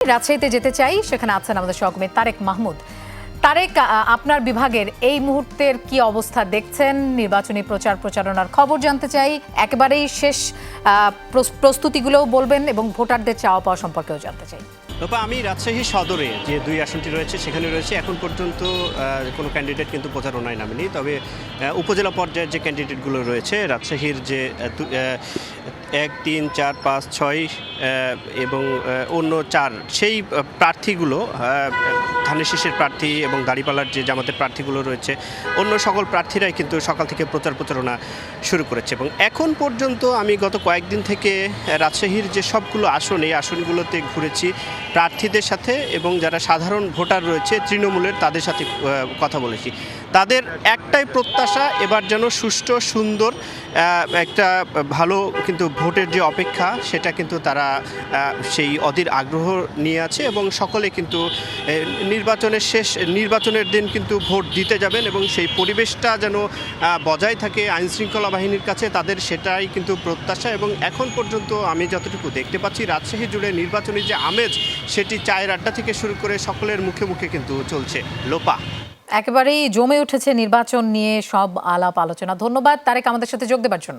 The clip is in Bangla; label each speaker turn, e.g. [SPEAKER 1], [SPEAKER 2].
[SPEAKER 1] রাজশাহীতে যেতে চাই, সেখানে আছেন আমাদের সহকর্মী তারেক মাহমুদ। তারেক, আপনার বিভাগের এই মুহূর্তের কি অবস্থা দেখছেন? নির্বাচনী প্রচারণার খবর জানতে চাই, একেবারেই শেষ প্রস্তুতিগুলোও বলবেন এবং ভোটারদের চাওয়া পাওয়া সম্পর্কেও জানতে চাই।
[SPEAKER 2] আমি রাজশাহী সদরে যে দুই আসনটি রয়েছে সেখানে রয়েছে এখন পর্যন্ত কোনো ক্যান্ডিডেট কিন্তু প্রচারণায় নামেনি। তবে উপজেলা পর্যায়ের যে ক্যান্ডিডেটগুলো রয়েছে রাজশাহীর যে 1, 3, 4, 5, 6 এবং অন্য 4 সেই প্রার্থীগুলো ধানের শীষের প্রার্থী এবং দাঁড়িপাল্লার যে জামাতের প্রার্থীগুলো রয়েছে অন্য সকল প্রার্থীরাই কিন্তু সকাল থেকে প্রচারণা শুরু করেছে। এবং এখন পর্যন্ত আমি গত কয়েকদিন থেকে রাজশাহীর যে সবগুলো আসন এই আসনগুলোতে ঘুরেছি প্রার্থীদের সাথে এবং যারা সাধারণ ভোটার রয়েছে তৃণমূলের তাদের সাথে কথা বলেছি। তাদের একটাই প্রত্যাশা এবার যেন সুষ্ঠু সুন্দর একটা ভালো কিন্তু ভোটের যে অপেক্ষা সেটা কিন্তু তারা সেই অধীর আগ্রহ নিয়ে আছে এবং সকলে কিন্তু নির্বাচনের দিন কিন্তু ভোট দিতে যাবেন এবং সেই পরিবেশটা যেন বজায় থাকে আইনশৃঙ্খলা বাহিনীর কাছে তাদের সেটাই কিন্তু প্রত্যাশা। এবং এখন পর্যন্ত আমি যতটুকু দেখতে পাচ্ছি রাজশাহী জুড়ে নির্বাচনী যে আমেজ সেটি চায়ের আড্ডা থেকে শুরু করে সকলের মুখে মুখে কিন্তু চলছে। লোপা
[SPEAKER 1] একেবারেই জমে উঠেছে নির্বাচন নিয়ে সব আলাপ আলোচনা। ধন্যবাদ তারেক আমাদের সাথে যোগ দেবার জন্য।